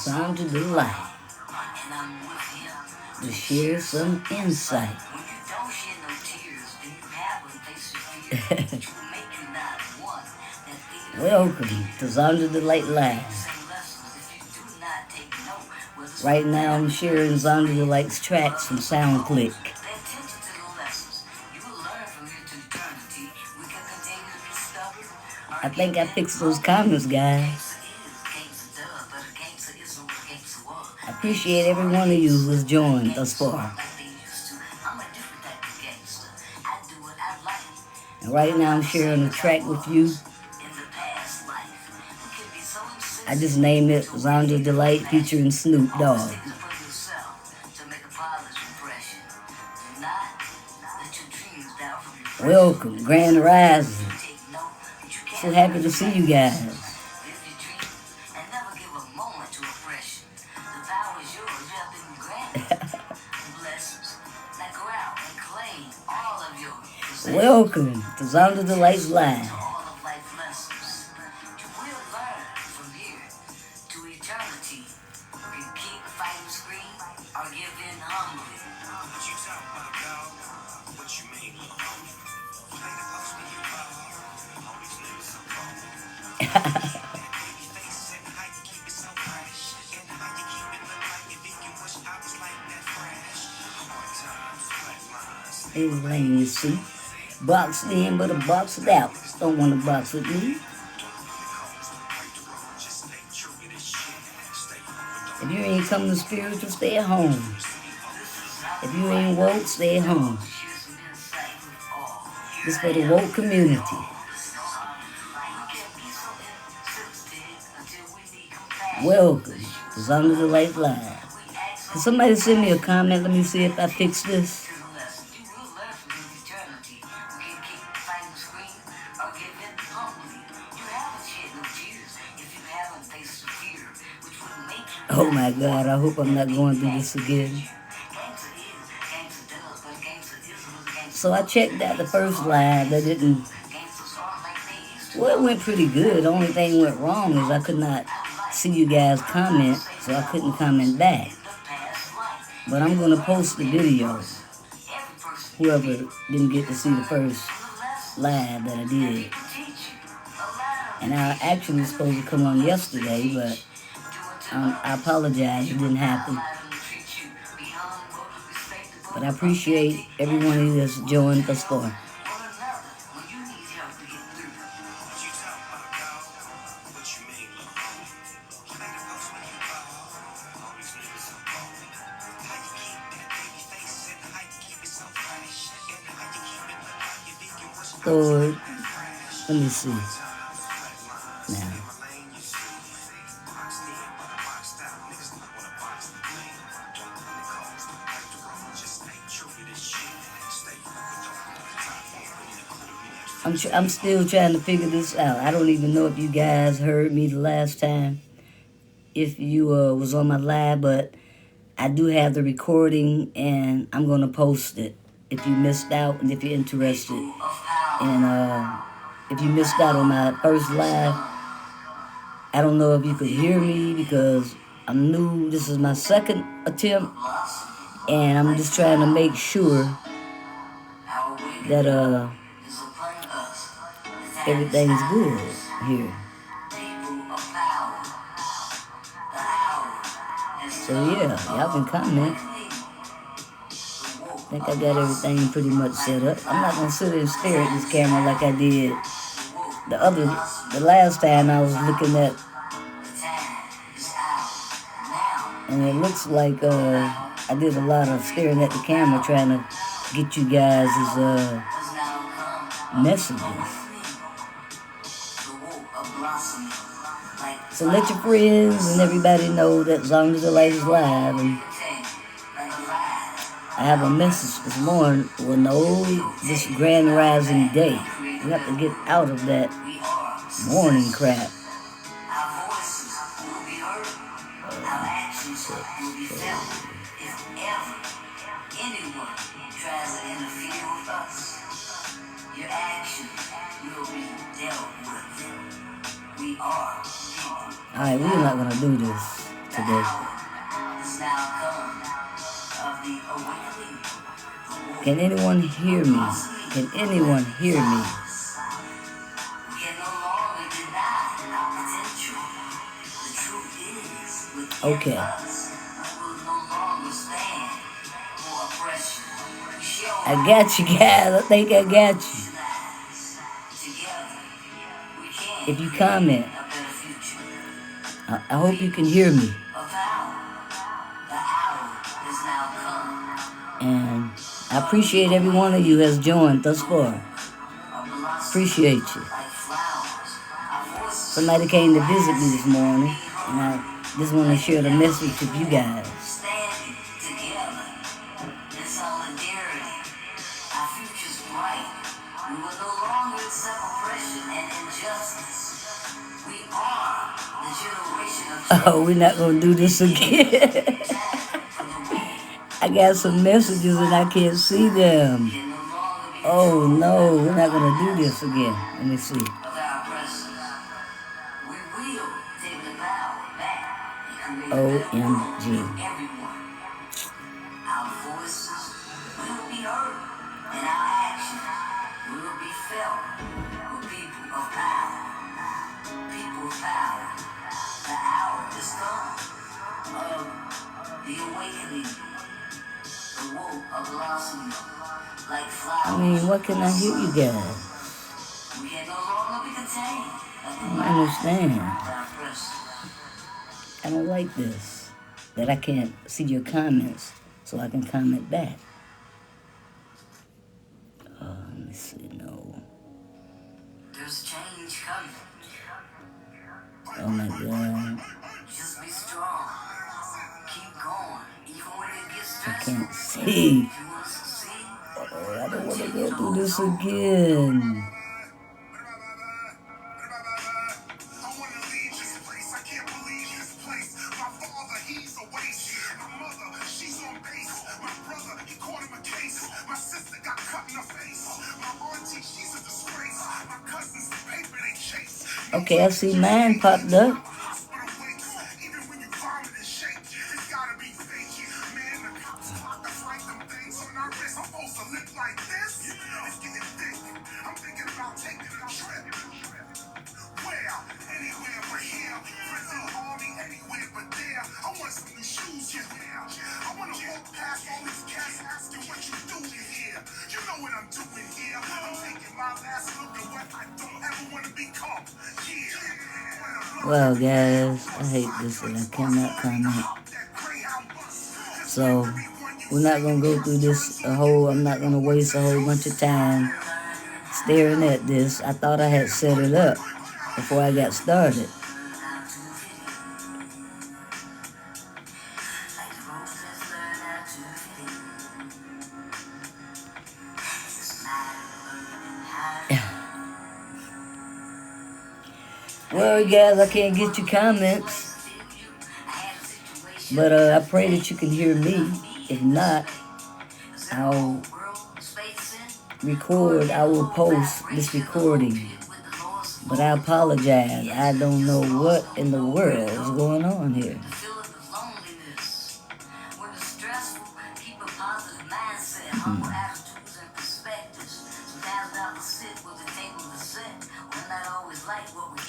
Zandra Dalite to share some insight. Welcome to Zandra Dalite Live. Right now I'm sharing Zandra Dalite's tracks from SoundClick. I think I fixed those comments, guys. I appreciate every one of you who has joined thus far. And right now I'm sharing a track with you. I just named it Zandra Dalite featuring Snoop Dogg. Welcome, Grand Rising. So happy to see you guys. Welcome to Zandra Dalite Live. Everything you see, boxed in but a boxed out. Don't want to box with me. If you ain't coming to spiritual, stay at home. If you ain't woke, stay at home. This for the woke community. Welcome to Zandra Dalite Live. Can somebody send me a comment? Let me see if I fix this. Oh my God, I hope I'm not going through this again. So I checked out the first live. That didn't... Well, it went pretty good. The only thing went wrong is I could not see you guys comment, so I couldn't comment back. But I'm going to post the video. Whoever didn't get to see the first live that I did. And I actually was supposed to come on yesterday, but I apologize, it didn't happen. But I appreciate everyone who has joined thus far. Lord, let me see. Now. I'm still trying to figure this out. I don't even know if you guys heard me the last time, if you was on my live, but I do have the recording and I'm going to post it if you missed out and if you're interested. And if you missed out on my first live, I don't know if you could hear me because I'm new. This is my second attempt and I'm just trying to make sure that everything's good here. So yeah, y'all can comment. think I got everything pretty much set up. I'm not gonna sit there and stare at this camera like I did the last time I was looking at, and it looks like I did a lot of staring at the camera trying to get you guys' messages. So let your friends and everybody know that Zandra Dalite is live, and I have a message this morning. Well, no, this grand rising day. You have to get out of that morning crap. Alright, we're not gonna do this today. Can anyone hear me? Can anyone hear me? Okay. I got you guys. I think I got you. If you comment, I hope you can hear me. And I appreciate every one of you has joined thus far. Appreciate you. Somebody came to visit me this morning, and I just want to share the message with you guys. Oh, we're not going to do this again. I got some messages and I can't see them. Oh, no, we're not going to do this again. Let me see. OMG. I mean, what can I hear you guys? I don't understand. I don't like this. That I can't see your comments so I can comment back. Let me see, no. There's change coming. Oh my God. Just be strong. Keep going. Even when it gets stressful. I can't see. Oh, I don't want to go through this again. Okay, I see mine popped up. Well, guys, I hate this and I cannot comment. So, we're not going to go through this I'm not going to waste a whole bunch of time staring at this. I thought I had set it up before I got started. Well, guys, I can't get your comments, but I pray that you can hear me. If not, I'll will post this recording, but I apologize. I don't know what in the world is going on here.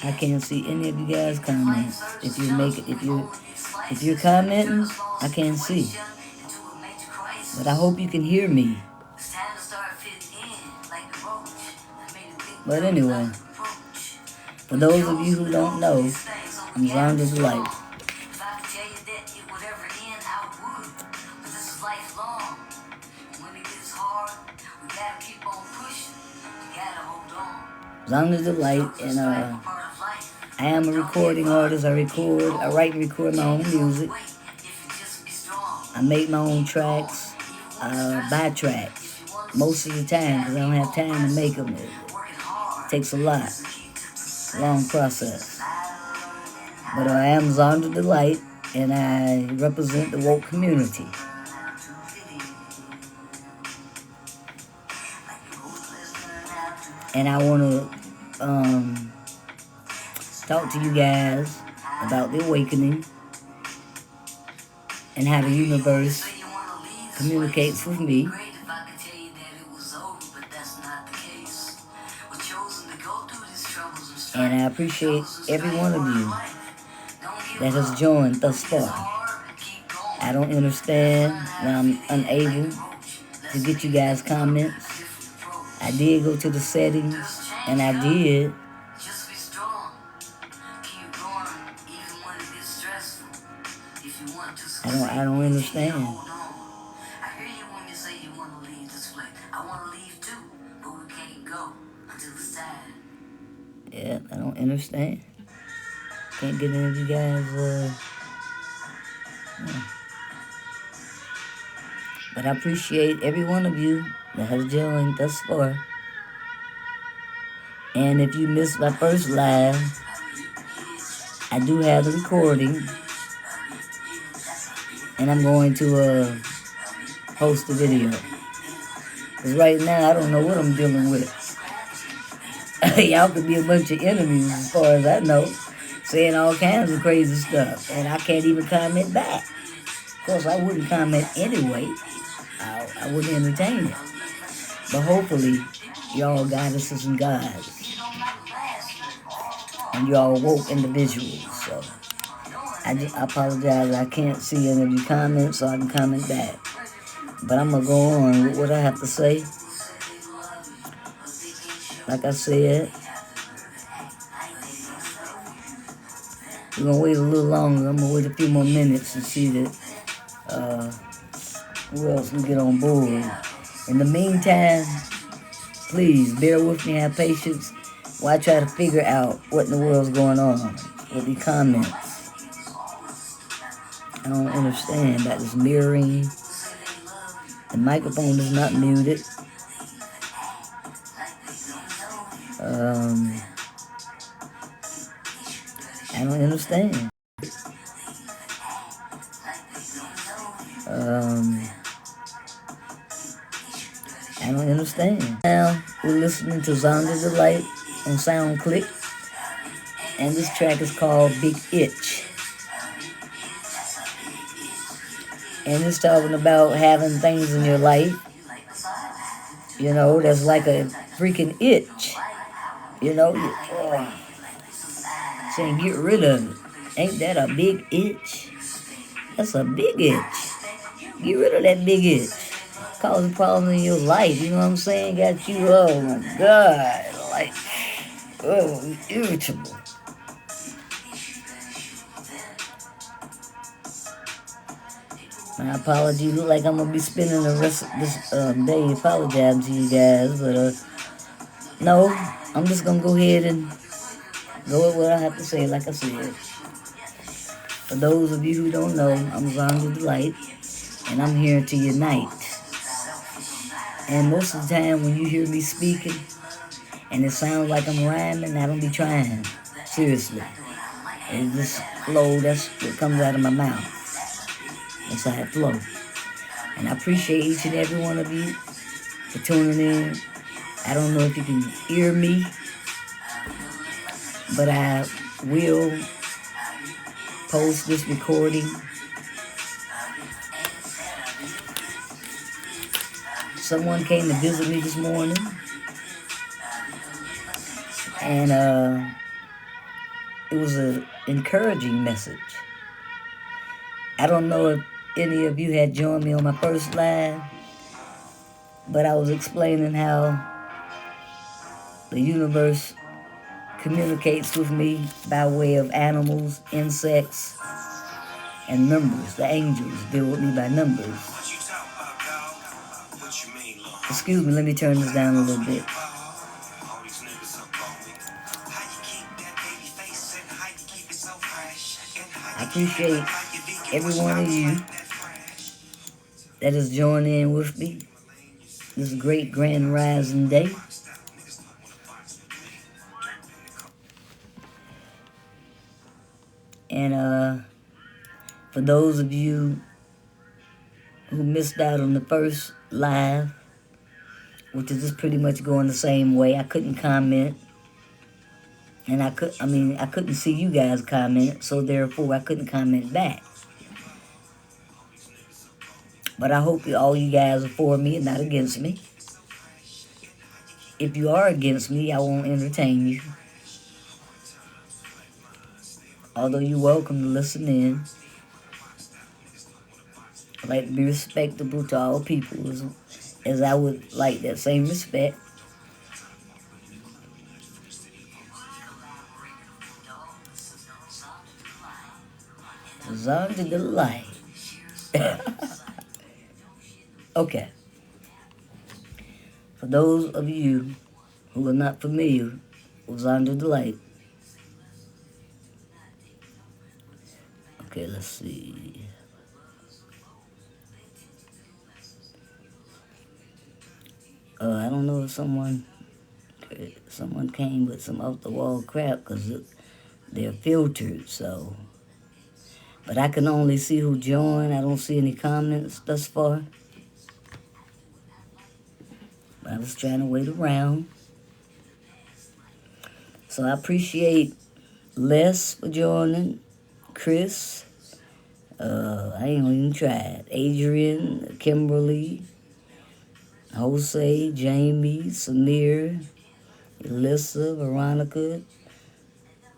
I can't see any of you guys' comments. If you're commenting, I can't see. But I hope you can hear me. But anyway, for those of you who don't know, I'm Zandra Dalite. Zandra Dalite, and I am a recording artist. I write and record my own music. I make my own tracks. I buy tracks most of the time because I don't have time to make them. It takes a lot. Long process. But I am Zandra Dalite, and I represent the woke community. And I want to talk to you guys about the awakening and how the universe communicates with me. And I appreciate every one of you that has joined thus far. I don't understand when I'm unable to get you guys comments. I did go to the settings, and I did. I don't understand. I hear you when you say you want to leave this place. I want to leave too, but we can't go until it's time. Yeah, I don't understand. Can't get any of you guys, But I appreciate every one of you that has joined thus far. And if you missed my first live, I do have the recording. And I'm going to post the video. Because right now, I don't know what I'm dealing with. Y'all could be a bunch of enemies as far as I know, saying all kinds of crazy stuff. And I can't even comment back. Of course, I wouldn't comment anyway. I wouldn't entertain it. But hopefully, y'all goddesses and gods. And y'all woke individuals. So, I apologize. I can't see any of your comments, so I can comment back. But I'm going to go on with what I have to say. Like I said, we're going to wait a little longer. I'm going to wait a few more minutes and see that who else we get on board. In the meantime, please bear with me, have patience while I try to figure out what in the world's going on with the comments. I don't understand about this mirroring. The microphone is not muted. I don't understand. I don't understand. Now, we're listening to Zandra Dalite on SoundClick. And this track is called Big Itch. And it's talking about having things in your life, you know, that's like a freaking itch. You know, saying get rid of it. Ain't that a big itch? That's a big itch. Get rid of that big itch. Causing problems in your life, you know what I'm saying? Got you, oh my God, like, oh, irritable. My apologies. Look like I'm going to be spending the rest of this day apologizing to you guys. But, no, I'm just going to go ahead and go with what I have to say, like I said. For those of you who don't know, I'm Zandra Dalite, and I'm here to unite. And most of the time when you hear me speaking, and it sounds like I'm rhyming, I don't be trying. Seriously. It just flow, that's what comes out of my mouth. That's how it flows. And I appreciate each and every one of you for tuning in. I don't know if you can hear me, but I will post this recording. Someone came to visit me this morning, and it was an encouraging message. I don't know if any of you had joined me on my first live, but I was explaining how the universe communicates with me by way of animals, insects, and numbers. The angels deal with me by numbers. Excuse me, let me turn this down a little bit. I appreciate every one of you that has joined in with me this great grand rising day. And for those of you who missed out on the first live, which is just pretty much going the same way, I couldn't comment. And I couldn't see you guys comment, so therefore I couldn't comment back. But I hope all you guys are for me and not against me. If you are against me, I won't entertain you. Although you're welcome to listen in. I like to be respectable to all people as I would like that same respect. Zandra Dalite. Okay. For those of you who are not familiar with Zandra Dalite, okay, let's see. I don't know if someone came with some off the wall crap because they're filtered, so. But I can only see who joined. I don't see any comments thus far. But I was trying to wait around. So I appreciate Les for joining, Chris. I ain't even tried. Adrian, Kimberly, Jose, Jamie, Samir, Alyssa, Veronica,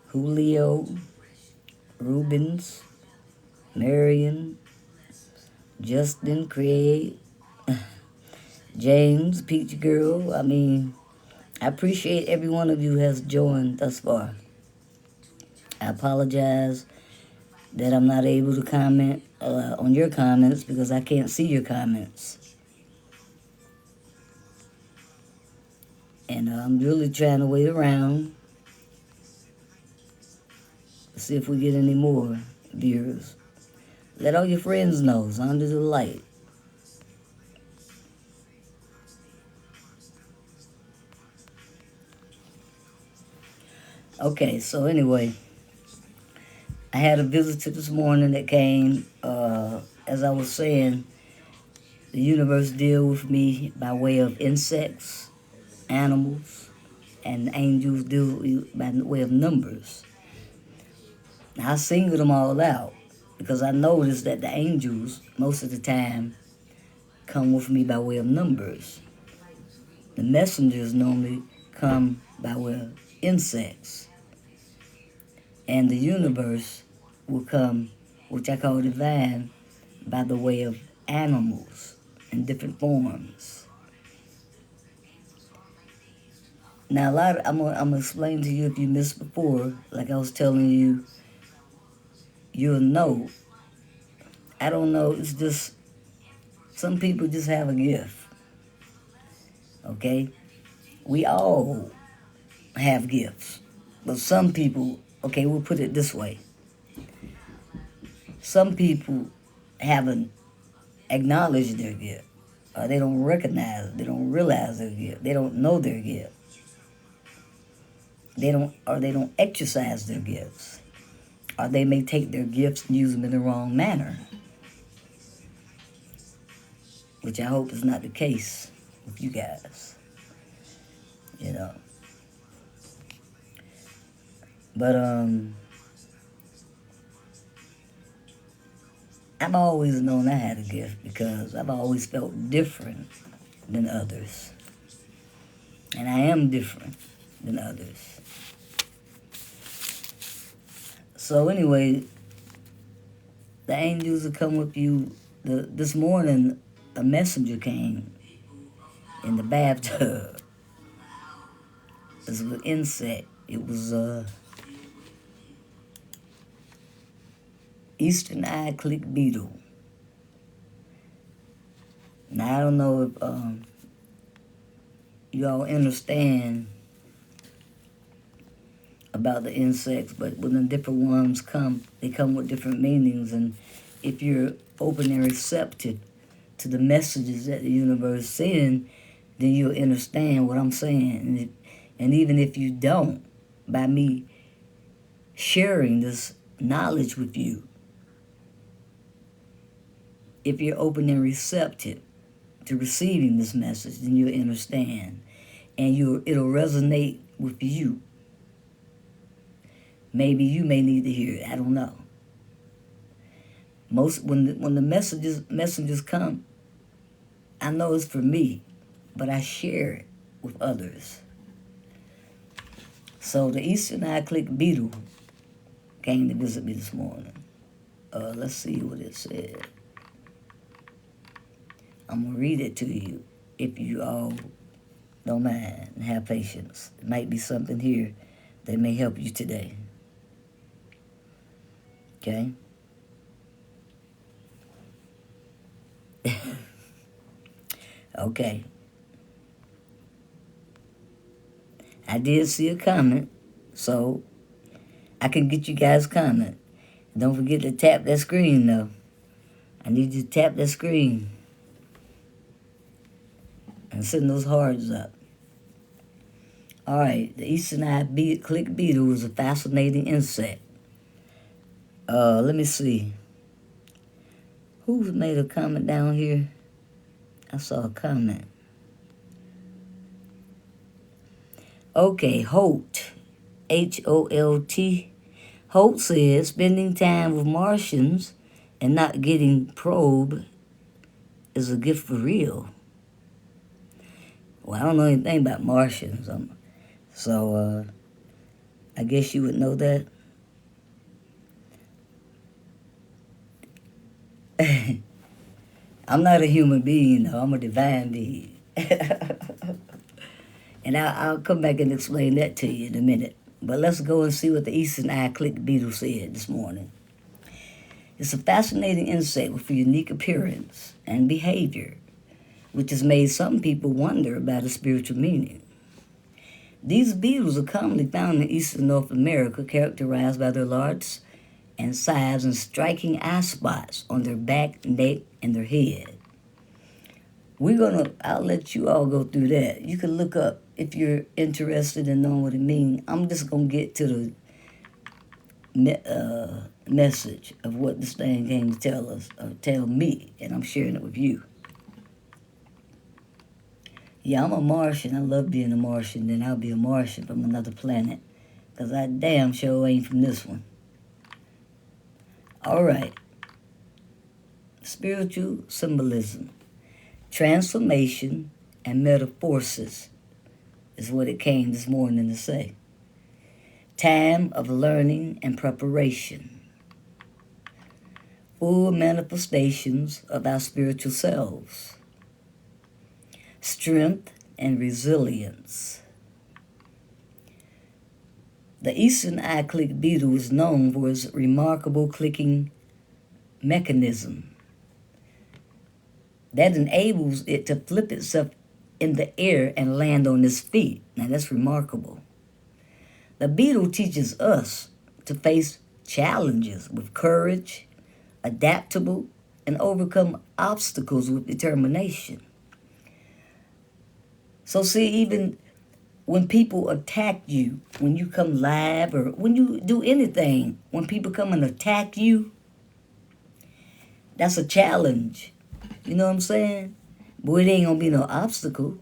Julio, Rubens, Marion, Justin, Craig, James, Peach Girl. I appreciate every one of you has joined thus far. I apologize that I'm not able to comment on your comments because I can't see your comments. And I'm really trying to wait around to see if we get any more viewers. Let all your friends know. It's under the light. Okay, so anyway, I had a visitor this morning that came. As I was saying, the universe deal with me by way of insects, animals, and angels deal with you by way of numbers. Now, I singled them all out because I noticed that the angels, most of the time, come with me by way of numbers. The messengers normally come by way of insects. And the universe will come, which I call divine, by the way of animals in different forms. Now, I'm gonna explain to you if you missed before, like I was telling you, you'll know. I don't know, it's just, some people just have a gift. Okay? We all have gifts. But some people, okay, we'll put it this way. Some people haven't acknowledged their gift. Or they don't recognize, they don't realize their gift. They don't know their gift. They don't exercise their gifts. Or they may take their gifts and use them in the wrong manner. Which I hope is not the case with you guys. You know. But I've always known I had a gift because I've always felt different than others. And I am different than others. So anyway, the angels will come with you This morning, a messenger came in the bathtub. It was an insect. It was Eastern eye click beetle. Now I don't know if you all understand about the insects, but when the different ones come, they come with different meanings. And if you're open and receptive to the messages that the universe sends, then you'll understand what I'm saying. And even if you don't, by me sharing this knowledge with you, if you're open and receptive to receiving this message, then you'll understand, and it'll resonate with you. Maybe you may need to hear it. I don't know. When the messengers come, I know it's for me, but I share it with others. So the Eastern eye click beetle came to visit me this morning. Let's see what it said. I'm going to read it to you if you all don't mind and have patience. There might be something here that may help you today. Okay? Okay. I did see a comment, so I can get you guys' comment. Don't forget to tap that screen, though. I need you to tap that screen and send those hearts up. All right, the Eastern eye click beetle is a fascinating insect. Let me see. Who's made a comment down here? I saw a comment. Okay, Holt, Holt. Holt says spending time with Martians and not getting probed is a gift for real. Well, I don't know anything about Martians, so I guess you would know that. I'm not a human being, though. I'm a divine being. And I'll come back and explain that to you in a minute. But let's go and see what the Eastern eye click beetle said this morning. It's a fascinating insect with a unique appearance and behavior, which has made some people wonder about its spiritual meaning. These beetles are commonly found in eastern North America, characterized by their large and size and striking eye spots on their back, neck, and their head. I'll let you all go through that. You can look up if you're interested in knowing what it means. I'm just going to get to the message of what this thing came to tell me, and I'm sharing it with you. Yeah, I'm a Martian. I love being a Martian. Then I'll be a Martian from another planet, because I damn sure ain't from this one. All right. Spiritual symbolism. Transformation and metamorphosis is what it came this morning to say. Time of learning and preparation. Full manifestations of our spiritual selves. Strength and resilience. The Eastern eye click beetle is known for its remarkable clicking mechanism that enables it to flip itself in the air and land on its feet. Now that's remarkable. The beetle teaches us to face challenges with courage, adaptable, and overcome obstacles with determination. So see, even when people attack you, when you come live or when you do anything, when people come and attack you, that's a challenge. You know what I'm saying? But it ain't going to be no obstacle,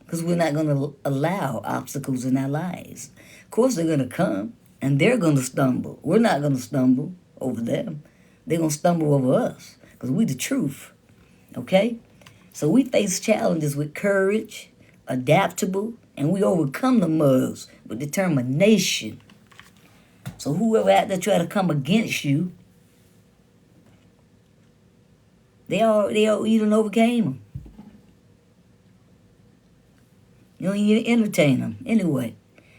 because we're not going to allow obstacles in our lives. Of course, they're going to come, and they're going to stumble. We're not going to stumble over them. They're going to stumble over us, because we the truth. Okay? So we face challenges with courage, adaptable, and we overcome the mugs with determination. So whoever out there try to come against you, You done overcame them. You don't even entertain them anyway.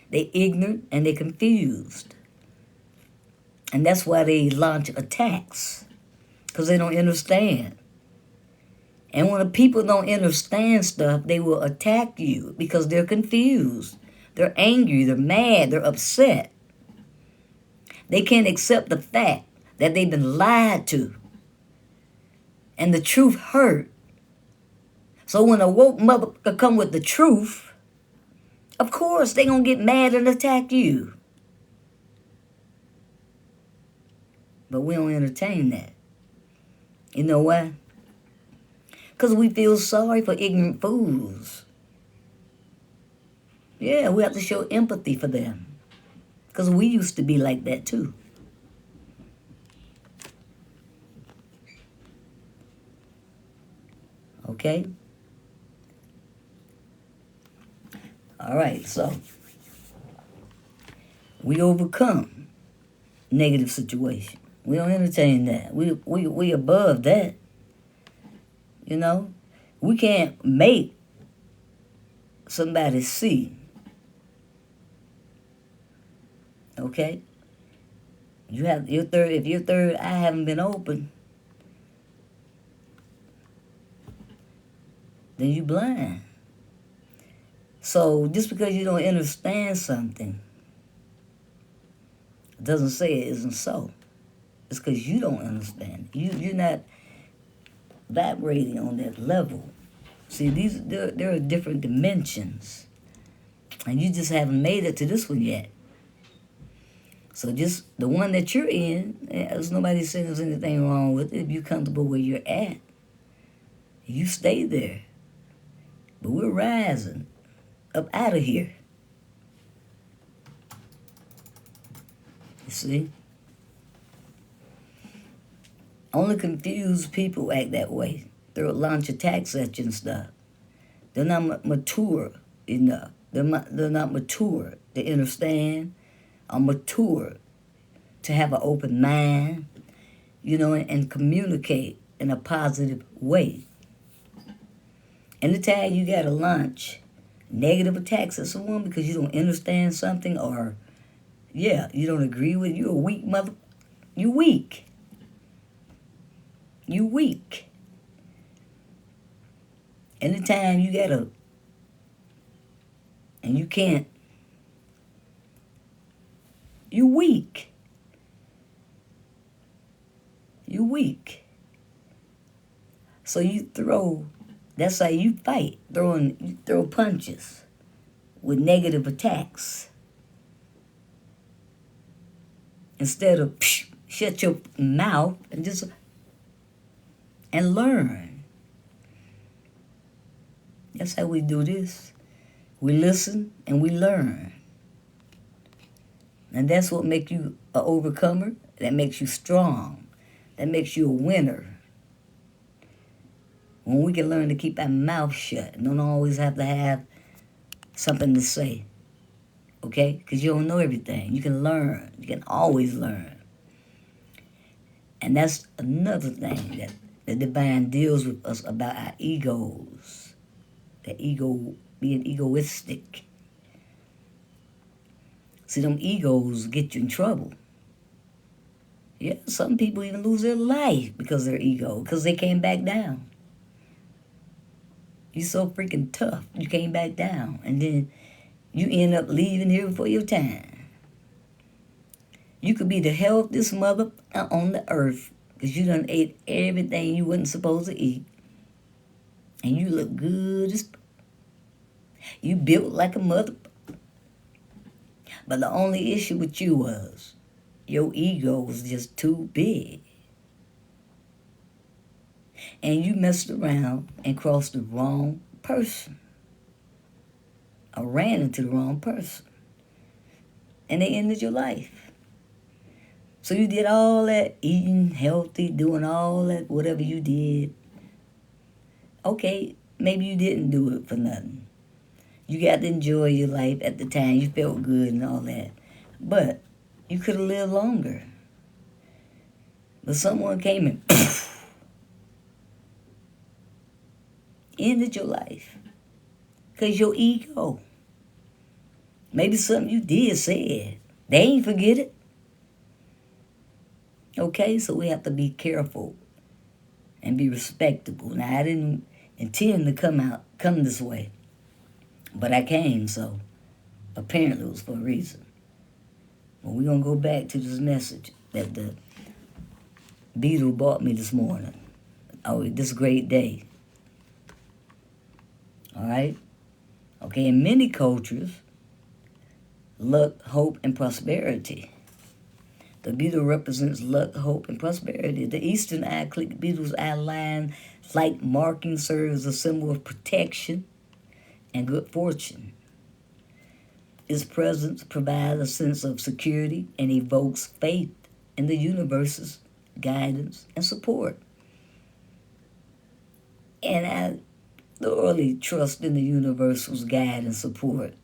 They ignorant and they confused. And that's why they launch attacks. Because they don't understand. And when the people don't understand stuff, they will attack you because they're confused. They're angry, they're mad, they're upset. They can't accept the fact that they've been lied to. And the truth hurt. So when a woke mother come with the truth, of course they gonna get mad and attack you. But we don't entertain that. You know why? Because we feel sorry for ignorant fools. Yeah, we have to show empathy for them. Because we used to be like that too. Okay? All right, so we overcome negative situation. We don't entertain that. We above that. You know? We can't make somebody see. Okay? If your third eye haven't been open, then you blind. So just because you don't understand something doesn't say it isn't so. It's because you don't understand. You're not vibrating on that level. See, there are different dimensions, and you just haven't made it to this one yet. So just the one that you're in, there's nobody saying there's anything wrong with it. If you're comfortable where you're at, you stay there. But we're rising up out of here. You see? Only confused people act that way. They'll launch attacks at you and stuff. They're not mature enough. They're not mature to understand or mature to have an open mind, you know, and communicate in a positive way. Anytime you got to launch negative attacks at someone because you don't understand something or, you don't agree with it, you're a weak mother. You weak. You weak. Anytime you got to, and you can't, you weak. You weak. So that's how you fight. You throw punches with negative attacks. Instead of shut your mouth and learn. That's how we do this. We listen and we learn. And that's what makes you an overcomer. That makes you strong. That makes you a winner. When we can learn to keep our mouth shut and don't always have to have something to say. Okay? Because you don't know everything. You can learn. You can always learn. And that's another thing that the divine deals with us about our egos. The ego being egoistic. See, them egos get you in trouble. Yeah, some people even lose their life because of their ego, because they came back down. You're so freaking tough, you came back down. And then you end up leaving here before your time. You could be the healthiest mother on the earth because you done ate everything you wasn't supposed to eat. And you look good as... You built like a mother. But the only issue with you was your ego was just too big. And you messed around and crossed the wrong person. Or ran into the wrong person. And they ended your life. So you did all that eating healthy, doing all that, whatever you did. Okay, maybe you didn't do it for nothing. You got to enjoy your life at the time. You felt good and all that. But you could have lived longer. But someone came and Ended your life. Because your ego. Maybe something you did said. They ain't forget it. Okay, so we have to be careful and be respectable. Now, I didn't intend to come this way, but I came, so apparently it was for a reason. But we're going to go back to this message that the beetle brought me this morning. Oh, this great day. All right? Okay, in many cultures, luck, hope, and prosperity. The beetle represents luck, hope, and prosperity. The eastern eye-click beetle's eye line, like marking, serves as a symbol of protection and good fortune. Its presence provides a sense of security and evokes faith in the universe's guidance and support. And I thoroughly trust in the universe's guidance and support.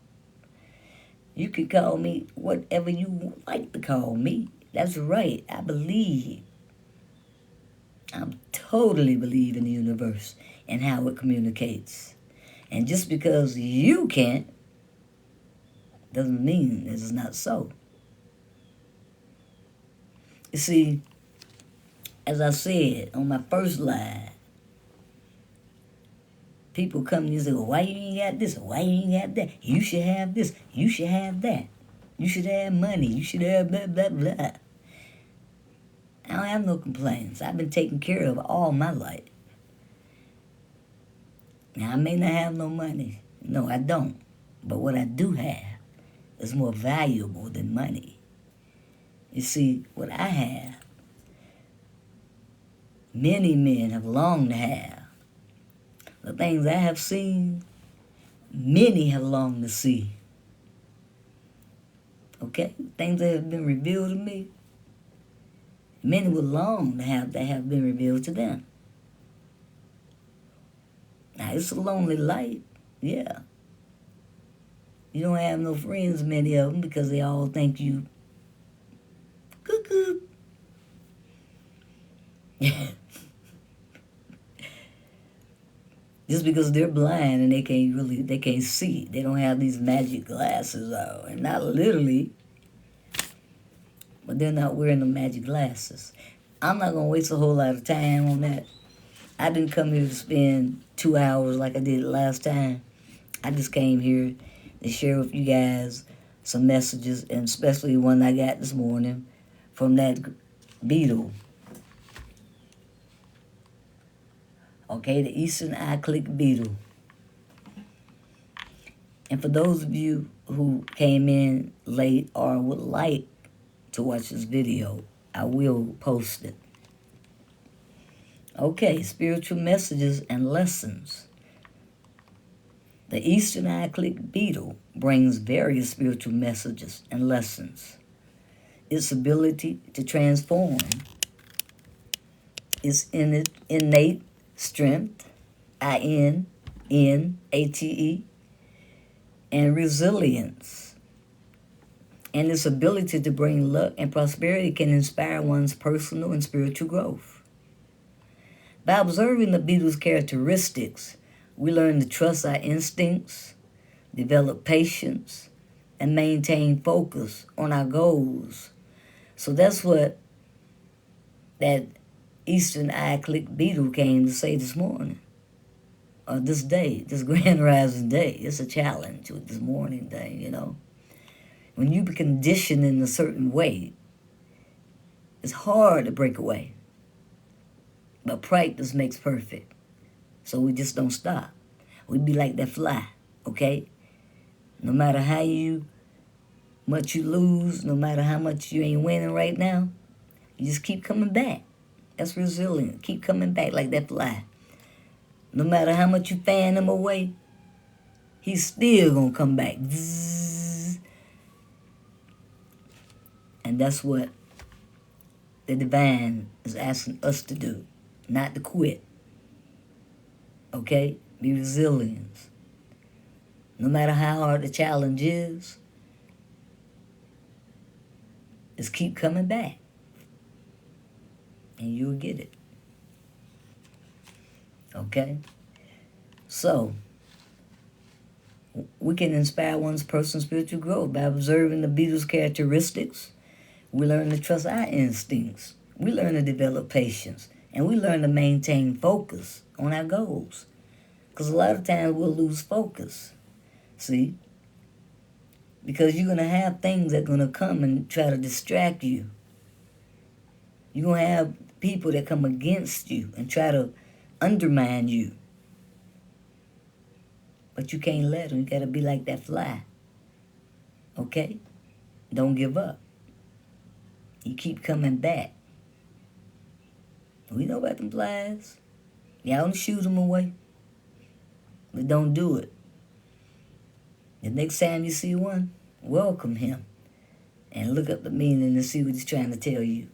You can call me whatever you like to call me. That's right. I believe. I'm totally believe in the universe and how it communicates. And just because you can't doesn't mean it's not so. You see, as I said on my first live, people come to you and say, well, why you ain't got this? Why you ain't got that? You should have this. You should have that. You should have money. You should have blah, blah, blah. I don't have no complaints. I've been taken care of all my life. Now, I may not have no money. No, I don't. But what I do have is more valuable than money. You see, what I have, many men have longed to have. The things I have seen, many have longed to see. Okay? Things that have been revealed to me, many would long to have that have been revealed to them. Now, it's a lonely life, yeah. You don't have no friends, many of them, because they all think you cuckoo. Just because they're blind and they can't see. They don't have these magic glasses on. And not literally, but they're not wearing the magic glasses. I'm not going to waste a whole lot of time on that. I didn't come here to spend 2 hours like I did last time. I just came here to share with you guys some messages, and especially one I got this morning from that beetle. Okay, the Eastern Eye-click beetle. And for those of you who came in late or would like to watch this video, I will post it. Okay, spiritual messages and lessons. The Eastern Eye-click beetle brings various spiritual messages and lessons. Its ability to transform, its innate strength, INNATE, and resilience, and its ability to bring luck and prosperity can inspire one's personal and spiritual growth. By observing the beetle's characteristics, we learn to trust our instincts, develop patience, and maintain focus on our goals. So that's what that Eastern Eye-click beetle came to say this morning, or this day, this grand rising day. It's a challenge with this morning thing, you know. When you be conditioned in a certain way, it's hard to break away. But practice makes perfect. So we just don't stop. We be like that fly, okay? No matter how much you lose, no matter how much you ain't winning right now, you just keep coming back. That's resilient. Keep coming back like that fly. No matter how much you fan him away, he's still gonna come back. Zzz. And that's what the divine is asking us to do, not to quit. Okay? Be resilient. No matter how hard the challenge is, just keep coming back. And you'll get it. Okay? So, we can inspire one's personal spiritual growth by observing the Beatles' characteristics. We learn to trust our instincts. We learn to develop patience. And we learn to maintain focus on our goals. Because a lot of times we'll lose focus. See? Because you're going to have things that are going to come and try to distract you. You're going to have people that come against you and try to undermine you. But you can't let them. You got to be like that fly. Okay? Don't give up. You keep coming back. We know about them flies. Y'all don't shoot them away. But don't do it. The next time you see one, welcome him. And look up the meaning and see what he's trying to tell you.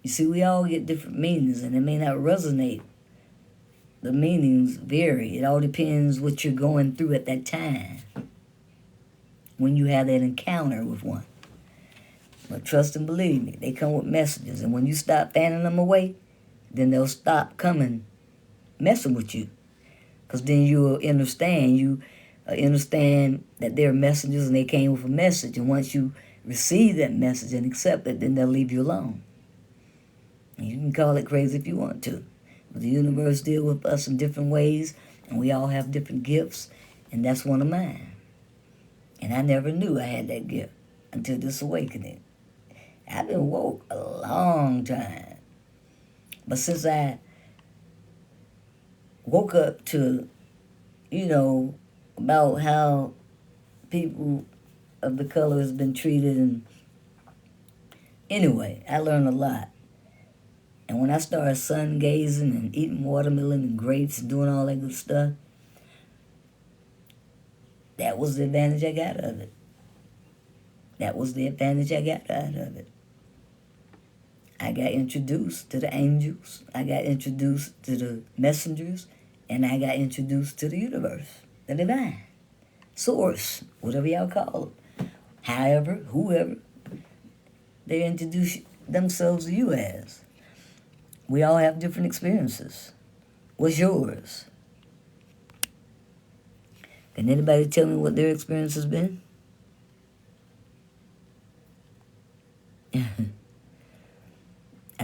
You see, we all get different meanings, and it may not resonate. The meanings vary. It all depends what you're going through at that time when you have that encounter with one. But trust and believe me, they come with messages. And when you stop fanning them away, then they'll stop coming messing with you. Because then you'll understand. You understand that they're messengers and they came with a message. And once you receive that message and accept it, then they'll leave you alone. And you can call it crazy if you want to. But the universe deals with us in different ways, and we all have different gifts, and that's one of mine. And I never knew I had that gift until this awakening. I've been woke a long time. But since I woke up to, about how people of the color has been treated, and anyway, I learned a lot. And when I started sun gazing and eating watermelon and grapes and doing all that good stuff, that was the advantage I got out of it. That was the advantage I got out of it. I got introduced to the angels. I got introduced to the messengers. And I got introduced to the universe, the divine, source, whatever y'all call it. However, whoever they introduce themselves to you as. We all have different experiences. What's yours? Can anybody tell me what their experience has been? I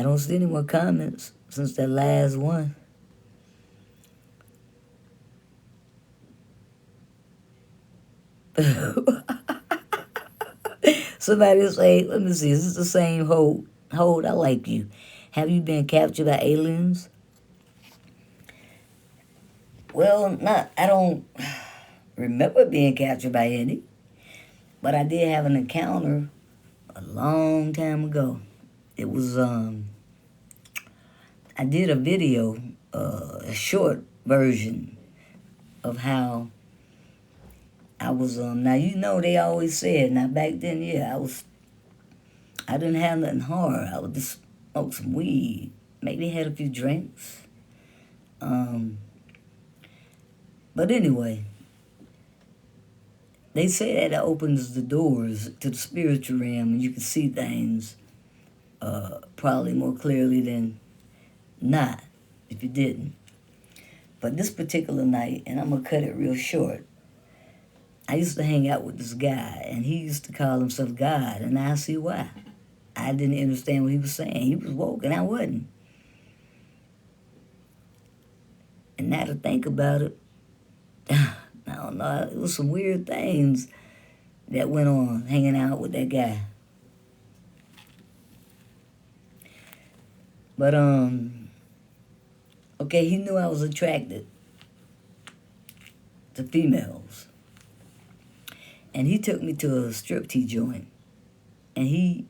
don't see any more comments since that last one. Somebody say, let me see, is this the same hold? Hold, I like you. Have you been captured by aliens? Well, I don't remember being captured by any. But I did have an encounter a long time ago. It was, I did a video, a short version of how I was, now they always said, now back then, I didn't have nothing hard. I would just smoke some weed, maybe had a few drinks. But anyway, they say that it opens the doors to the spiritual realm and you can see things probably more clearly than not if you didn't. But this particular night, and I'm going to cut it real short, I used to hang out with this guy, and he used to call himself God, and I see why. I didn't understand what he was saying. He was woke, and I wasn't. And now to think about it, I don't know, it was some weird things that went on hanging out with that guy. But, okay, he knew I was attracted to females. And he took me to a striptease joint. And he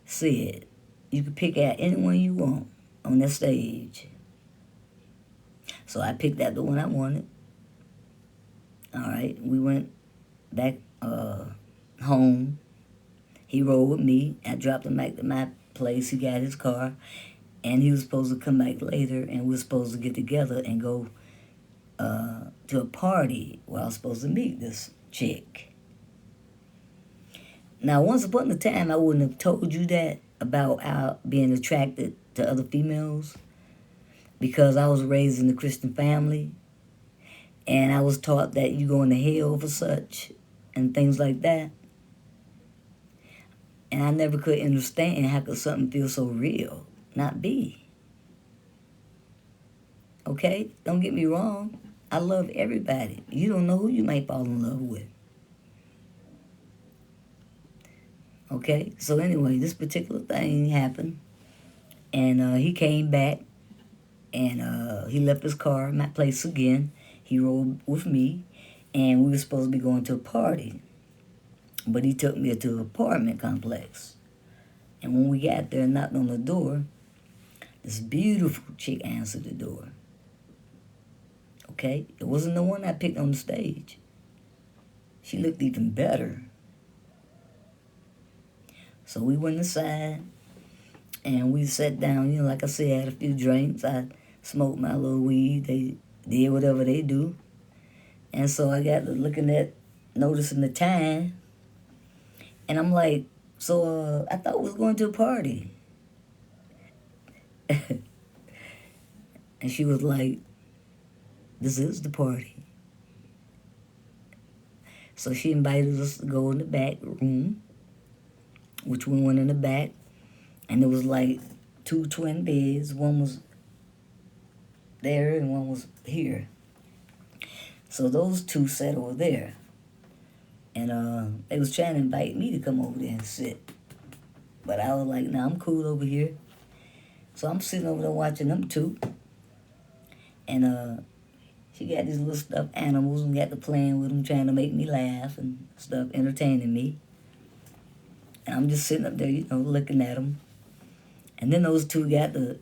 said, you can pick out anyone you want on that stage. So I picked out the one I wanted. All right, we went back home. He rode with me. I dropped him back to my place. He got his car. And he was supposed to come back later, and we were supposed to get together and go to a party where I was supposed to meet this chick. Now, once upon a time, I wouldn't have told you that about being attracted to other females because I was raised in a Christian family, And I was taught that you going to hell for such and things like that. And I never could understand how could something feel so real, not be. Okay? Don't get me wrong. I love everybody. You don't know who you might fall in love with. Okay? So anyway, this particular thing happened. And he came back. And he left his car at my place again. He rode with me. And we were supposed to be going to a party. But he took me to an apartment complex. And when we got there and knocked on the door, this beautiful chick answered the door. Okay? It wasn't the one I picked on the stage. She looked even better. So we went inside, and we sat down. You know, like I said, I had a few drinks. I smoked my little weed. They did whatever they do. And so I got to noticing the time. And I'm like, so I thought we was going to a party. And she was like, this is the party. So she invited us to go in the back room, which we went in the back. And there was like 2 twin beds. One was there and one was here. So those 2 sat over there. And they was trying to invite me to come over there and sit. But I was like, nah, I'm cool over here. So I'm sitting over there watching them 2. And she got these little stuffed animals and got to playing with them, trying to make me laugh and stuff, entertaining me. And I'm just sitting up there, you know, looking at them. And then those 2 got to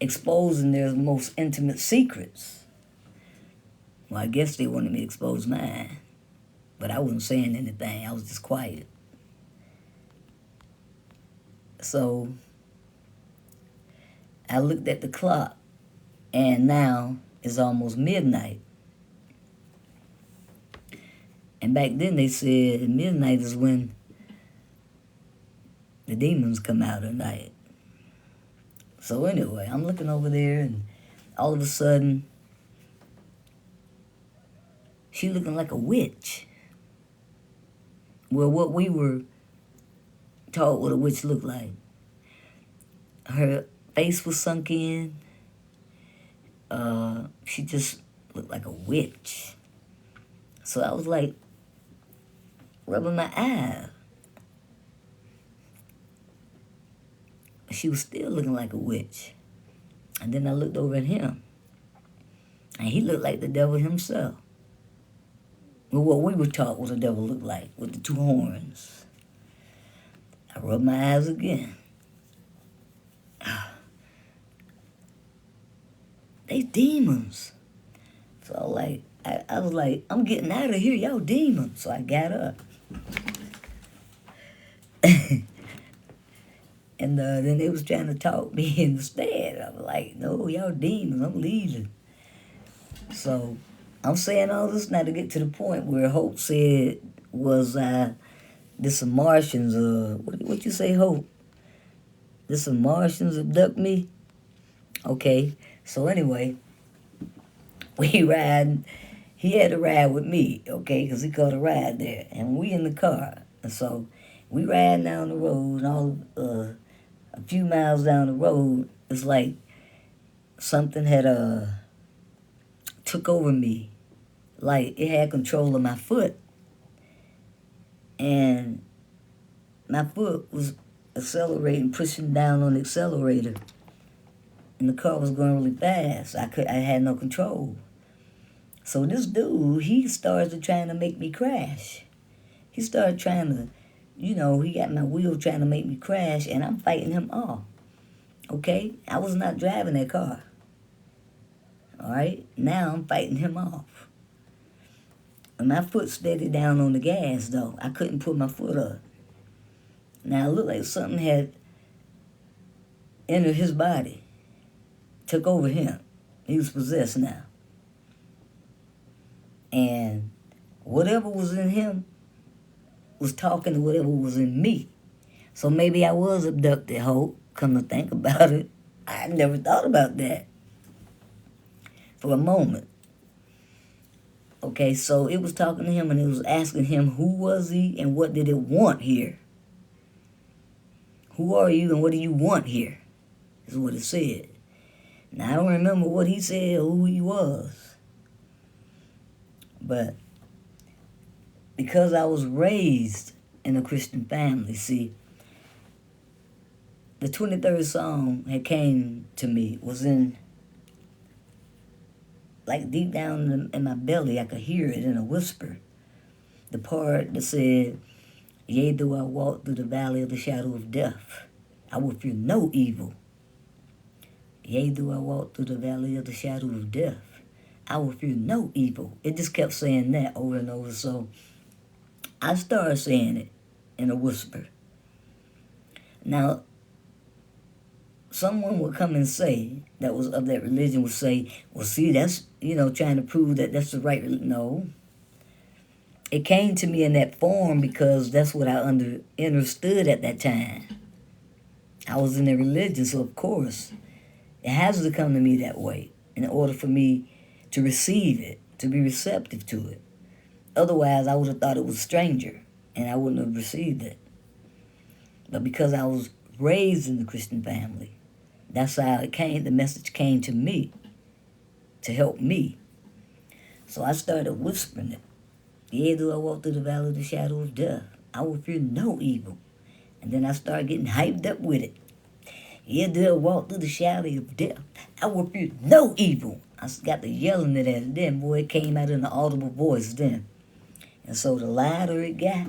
exposing their most intimate secrets. Well, I guess they wanted me to expose mine. But I wasn't saying anything. I was just quiet. So I looked at the clock, and now it's almost midnight. And back then they said midnight is when the demons come out at night. So anyway, I'm looking over there, and all of a sudden, she looking like a witch. Well, what we were taught what a witch looked like. Her face was sunk in. She just looked like a witch. So I was like, rubbing my eye. She was still looking like a witch. And then I looked over at him. And he looked like the devil himself. Well, what we were taught what the devil looked like, with the 2 horns. I rubbed my eyes again. They demons. So I was like, I'm getting out of here, y'all demons. So I got up. And then they was trying to talk me instead. I was like, no, y'all demons, I'm leaving. So I'm saying all this now to get to the point where Hope said was this some Martians, what you say, Hope? This some Martians abduct me? Okay, so anyway, we ride. He had to ride with me, okay, because he caught a ride there. And we in the car. And so we ride down the road, and all a few miles down the road, it's like something had took over me. Like it had control of my foot. And my foot was accelerating, pushing down on the accelerator. And the car was going really fast. I had no control. So this dude, he started trying to make me crash. He started trying to, he got my wheel trying to make me crash, and I'm fighting him off. Okay? I was not driving that car. All right? Now I'm fighting him off. And my foot steady down on the gas, though. I couldn't put my foot up. Now it looked like something had entered his body. Took over him. He was possessed now. And whatever was in him was talking to whatever was in me. So maybe I was abducted, Hope. Come to think about it. I never thought about that for a moment. Okay, so it was talking to him and it was asking him who was he and what did it want here. Who are you and what do you want here? Is what it said. Now I don't remember what he said or who he was. But because I was raised in a Christian family, see, the 23rd song that came to me was in, like deep down in my belly, I could hear it in a whisper. The part that said, yea, though I walk through the valley of the shadow of death, I will fear no evil. Yea, though I walk through the valley of the shadow of death, I will fear no evil. It just kept saying that over and over. So I started saying it in a whisper. Now, someone would come and say, that was of that religion, would say, well, see, that's, trying to prove that that's the right religion. No. It came to me in that form because that's what I understood at that time. I was in a religion, so of course, it has to come to me that way in order for me to receive it, to be receptive to it. Otherwise, I would have thought it was a stranger, and I wouldn't have received it. But because I was raised in the Christian family, that's how it came. The message came to me to help me. So I started whispering it. Yea, though I walk through the valley of the shadow of death, I will fear no evil. And then I started getting hyped up with it. Yea, though I walk through the shadow of death, I will fear no evil. I got to yelling it at it then. Boy, it came out in an audible voice then. And so the louder it got,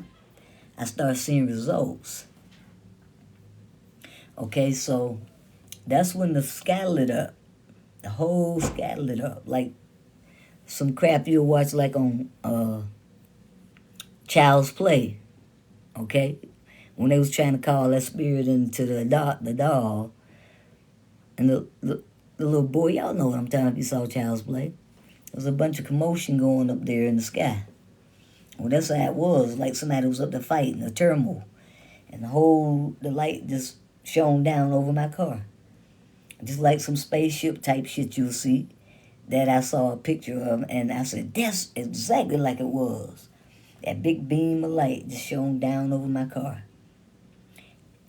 I started seeing results. Okay, so that's when the sky lit up. The whole sky lit up. Like some crap you'll watch like on Child's Play. Okay? When they was trying to call that spirit into the doll. And the little boy, y'all know what I'm talking about if you saw Child's Play. There was a bunch of commotion going up there in the sky. Well, that's how it was. Like somebody was up there fighting, a turmoil. And the light just shone down over my car. Just like some spaceship type shit you'll see that I saw a picture of. And I said, that's exactly like it was. That big beam of light just shone down over my car.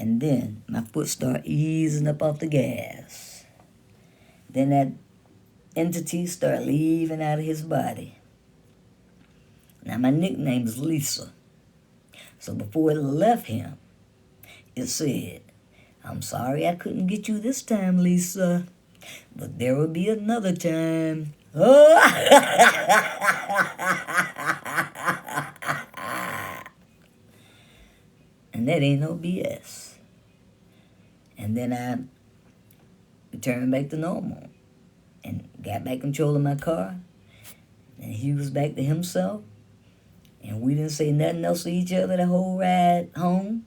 And then my foot started easing up off the gas. Then that entity started leaving out of his body. Now my nickname is Lisa. So before it left him, it said, I'm sorry I couldn't get you this time, Lisa, but there will be another time. Oh! And that ain't no BS. And then I returned back to normal and got back control of my car. And he was back to himself. And we didn't say nothing else to each other the whole ride home.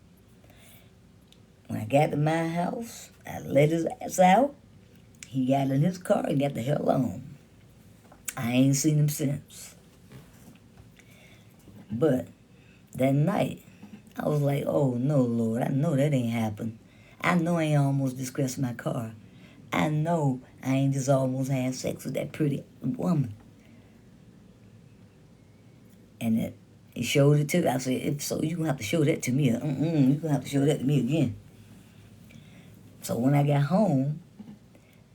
When I got to my house, I let his ass out. He got in his car and got the hell on. I ain't seen him since. But that night, I was like, oh no, Lord, I know that ain't happened. I know I ain't almost disgraced my car. I know I ain't just almost had sex with that pretty woman. And he showed it to me. I said, if so, you're going to have to show that to me. You're going to have to show that to me again. So when I got home,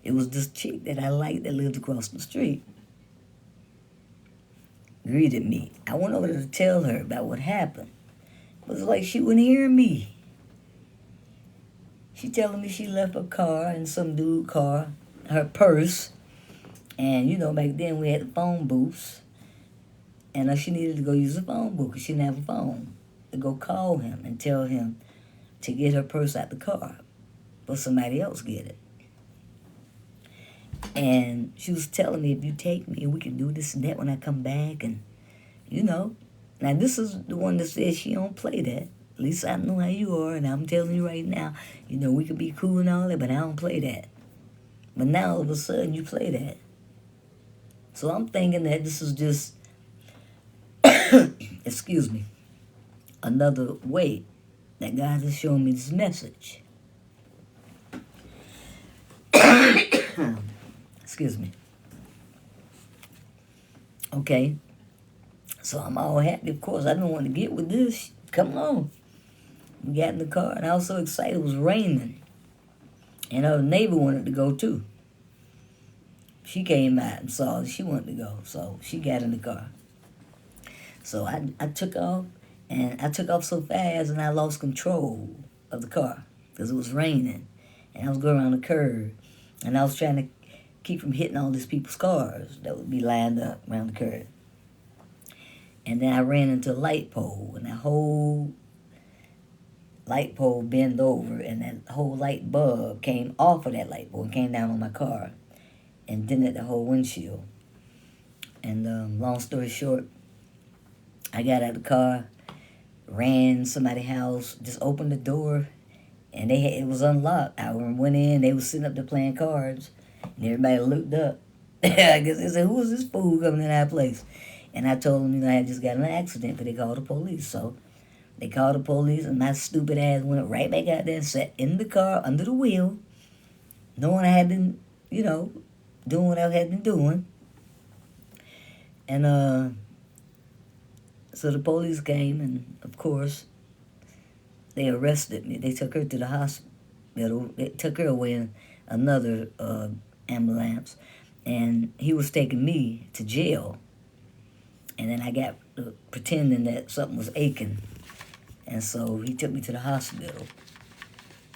it was this chick that I liked that lived across the street. Greeted me. I went over there to tell her about what happened. It was like she wouldn't hear me. She telling me she left her car in some dude's car, her purse. And, back then we had the phone booths. And she needed to go use the phone book because she didn't have a phone. To go call him and tell him to get her purse out the car. But somebody else get it. And she was telling me, if you take me, we can do this and that when I come back. And, Now, this is the one that says she don't play that. At least I know how you are, and I'm telling you right now, we can be cool and all that, but I don't play that. But now, all of a sudden, you play that. So I'm thinking that this is just, excuse me, another way that God has shown me this message. Excuse me. Okay, So I'm all happy, of course. I didn't want to get with this. Come on. We got in the car, and I was so excited. It was raining. And her neighbor wanted to go, too. She came out and saw she wanted to go, so she got in the car. So I took off, and I took off so fast, and I lost control of the car because it was raining. And I was going around the curve, and I was trying to keep from hitting all these people's cars that would be lined up around the curve. And then I ran into a light pole, and that whole light pole bent over, and that whole light bulb came off of that light pole and came down on my car and dented the whole windshield. And long story short, I got out of the car, ran somebody's house, just opened the door, and it was unlocked. I went in, they was sitting up there playing cards, and everybody looked up. I guess they said, who is this fool coming in our place? And I told them, I had just got in an accident, but they called the police. So they called the police, and my stupid ass went right back out there and sat in the car under the wheel, knowing I had been, doing what I had been doing. And so the police came, and of course, they arrested me. They took her to the hospital. They took her away in another ambulance, and he was taking me to jail. And then I got pretending that something was aching, and so he took me to the hospital.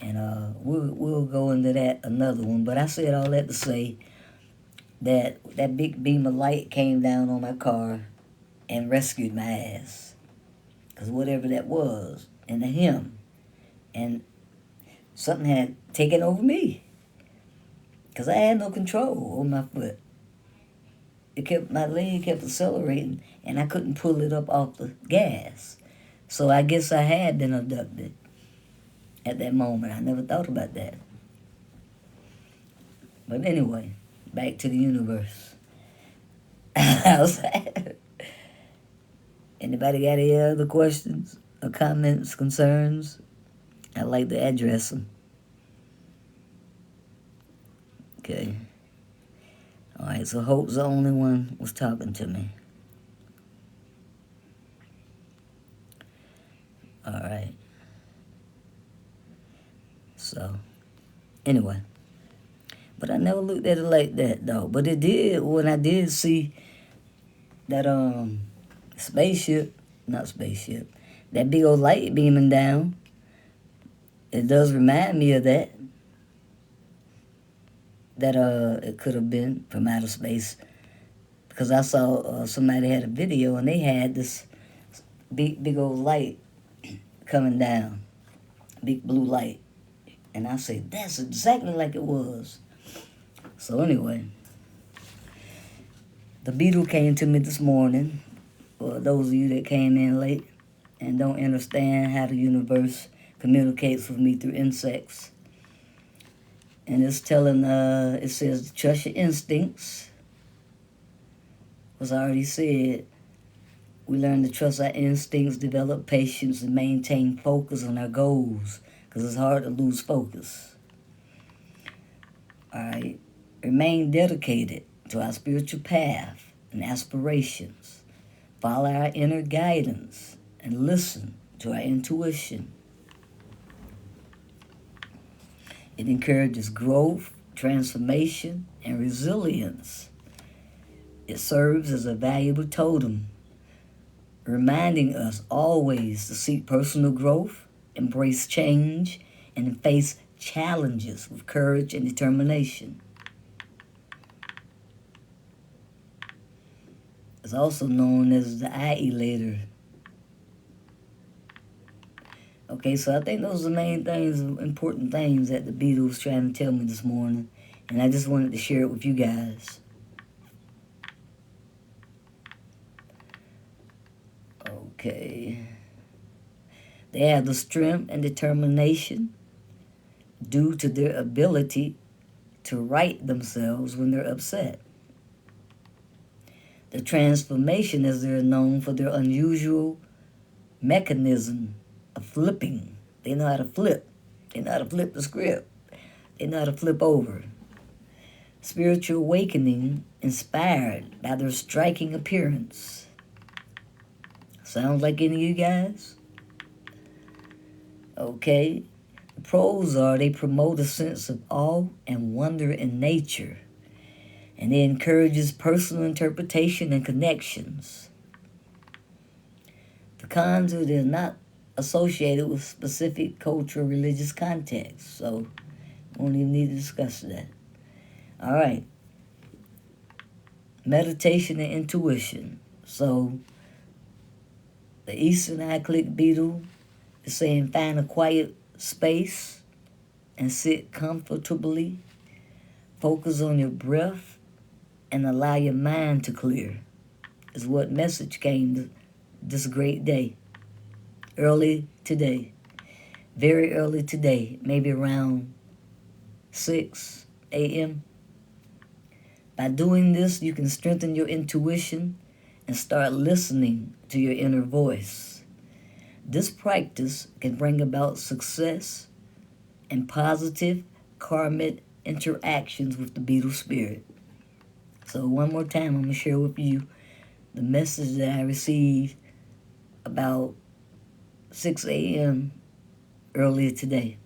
And we'll go into that another one. But I said all that to say that big beam of light came down on my car and rescued my ass. Because whatever that was, and him, and something had taken over me. Because I had no control over my foot. My leg kept accelerating, and I couldn't pull it up off the gas. So I guess I had been abducted at that moment. I never thought about that. But anyway, back to the universe. Anybody got any other questions or comments, concerns? I'd like to address them. Okay. All right, so Hope's the only one was talking to me. All right. So, anyway. But I never looked at it like that, though. But it did, when I did see that that big old light beaming down, it does remind me of that. That it could have been from outer space. Because I saw somebody had a video, and they had this big old light coming down. Big blue light. And I said, that's exactly like it was. So anyway, the beetle came to me this morning. For those of you that came in late and don't understand how the universe communicates with me through insects. And it's telling, it says, trust your instincts. As I already said, we learn to trust our instincts, develop patience, and maintain focus on our goals. Because it's hard to lose focus. All right. Remain dedicated to our spiritual path and aspirations. Follow our inner guidance and listen to our intuition. It encourages growth, transformation, and resilience. It serves as a valuable totem, reminding us always to seek personal growth, embrace change, and face challenges with courage and determination. It's also known as the eye elator. Okay, so I think those are the main things, important things that the beetle was trying to tell me this morning. And I just wanted to share it with you guys. Okay. They have the strength and determination due to their ability to right themselves when they're upset. The transformation is they're known for their unusual mechanism of flipping. They know how to flip. They know how to flip the script. They know how to flip over. Spiritual awakening inspired by their striking appearance. Sounds like any of you guys? Okay. The pros are they promote a sense of awe and wonder in nature, and it encourages personal interpretation and connections. The cons are they're not associated with specific cultural religious context, so we won't even need to discuss that. All right. Meditation and intuition. So the Eastern Eye-click beetle is saying find a quiet space and sit comfortably. Focus on your breath and allow your mind to clear. Is what message came this great day. Early today. Very early today. Maybe around 6 a.m. By doing this, you can strengthen your intuition and start listening to your inner voice. This practice can bring about success and positive karmic interactions with the beetle spirit. So one more time, I'm going to share with you the message that I received about 6 a.m. earlier today.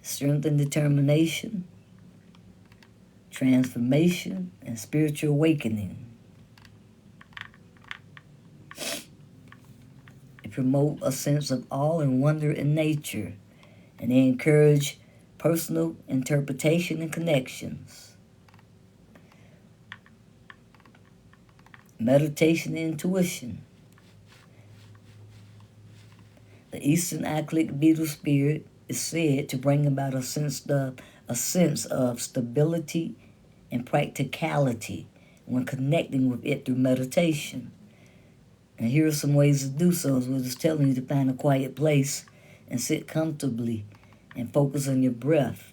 Strength and determination, transformation, and spiritual awakening. They promote a sense of awe and wonder in nature, and they encourage personal interpretation and connections. Meditation and intuition. The Eastern Eye-click beetle spirit is said to bring about a sense of stability and practicality when connecting with it through meditation. And here are some ways to do so. As we're just telling you to find a quiet place and sit comfortably and focus on your breath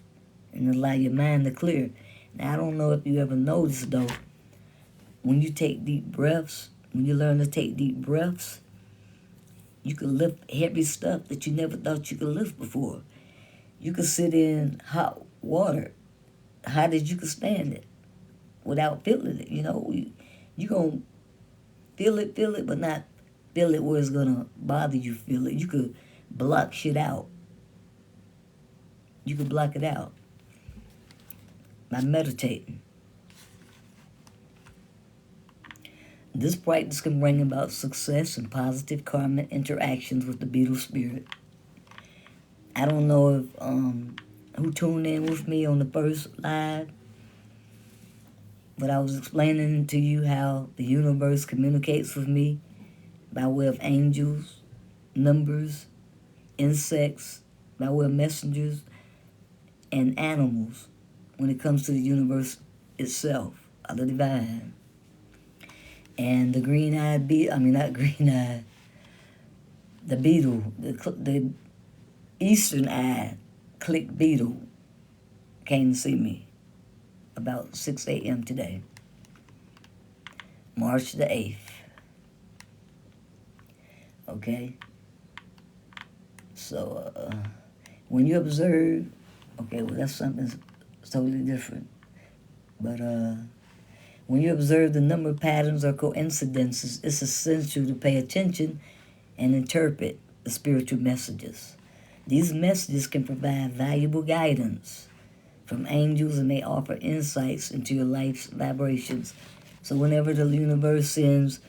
and allow your mind to clear. Now, I don't know if you ever noticed, though, when you take deep breaths, when you learn to take deep breaths, you can lift heavy stuff that you never thought you could lift before. You could sit in hot water, hot as you could stand it, without feeling it. You're going to feel it, but not feel it where it's going to bother you feel it. You could block shit out. You could block it out by meditating. This practice can bring about success and positive karmic interactions with the beetle spirit. I don't know if who tuned in with me on the first live, but I was explaining to you how the universe communicates with me by way of angels, numbers, insects, by way of messengers, and animals when it comes to the universe itself, of the divine. And the green-eyed beetle, the beetle, the Eastern Eye click beetle came to see me about 6 a.m. today, March the 8th. Okay? So, when you observe, that's something totally different. But, when you observe the number patterns or coincidences, it's essential to pay attention and interpret the spiritual messages. These messages can provide valuable guidance from angels and may offer insights into your life's vibrations. So whenever the universe sends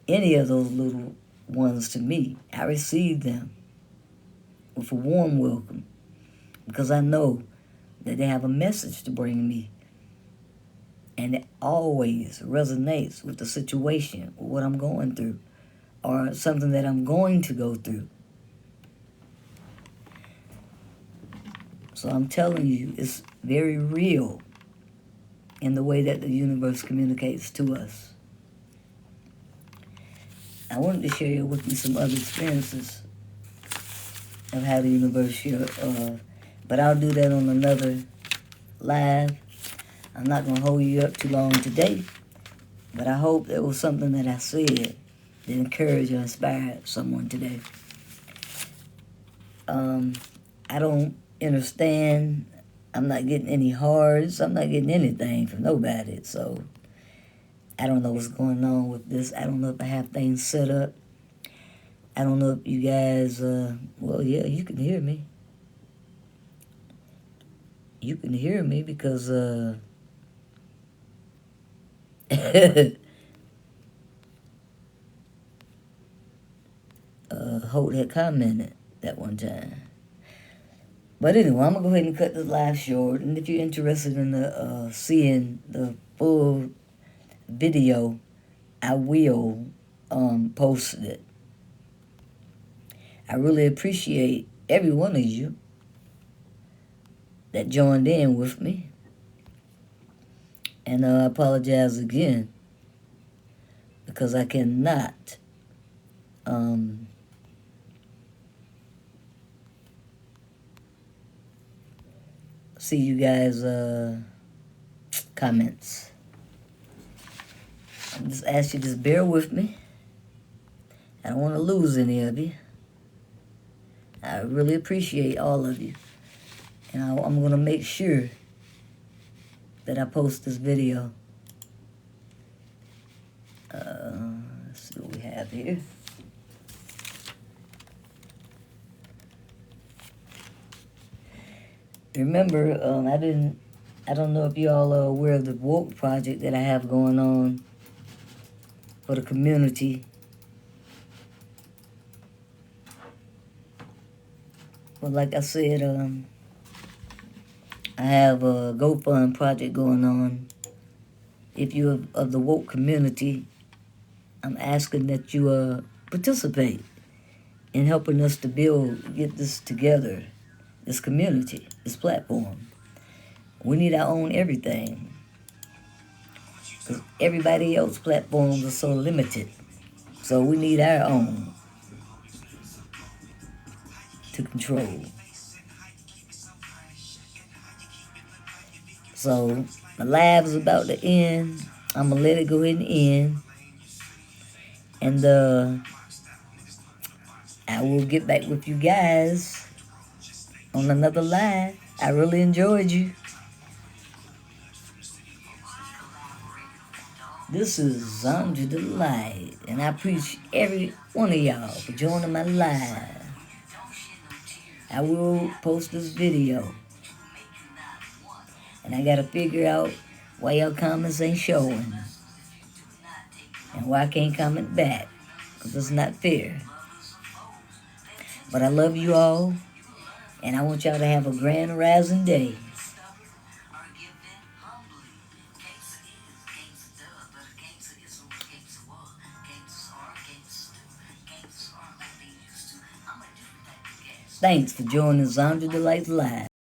any of those little ones to me, I receive them with a warm welcome because I know that they have a message to bring me. And it always resonates with the situation, with what I'm going through, or something that I'm going to go through. So I'm telling you, it's very real in the way that the universe communicates to us. I wanted to share with you some other experiences of how the universe but I'll do that on another live. I'm not going to hold you up too long today, but I hope there was something that I said that encouraged or inspired someone today. I don't understand I'm not getting any hearts. I'm not getting anything from nobody. So I don't know what's going on with this. I don't know if I have things set up. I don't know if you guys, well, yeah, you can hear me. You can hear me because, Holt had commented that one time. But anyway, I'm going to go ahead and cut this live short. And if you're interested in seeing the full video, I will post it. I really appreciate every one of you that joined in with me. And I apologize again because I cannot see you guys' comments. I just ask you to just bear with me. I don't want to lose any of you. I really appreciate all of you. And I'm going to make sure that I post this video. Let's see what we have here. Remember, I don't know if y'all are aware of the woke project that I have going on for the community. Well, like I said, I have a GoFund project going on. If you're of the woke community, I'm asking that you participate in helping us to get this together, this community, this platform. We need our own everything. Because everybody else's platforms are so limited. So we need our own to control. So my live is about to end. I'm going to let it go ahead and end. And I will get back with you guys on another live. I really enjoyed you. This is Zandra Dalite, and I appreciate every one of y'all for joining my live. I will post this video. And I got to figure out why y'all comments ain't showing. And why I can't comment back. Because it's not fair. But I love you all. And I want y'all to have a grand rising day. Thanks for joining Zandra Dalite Live.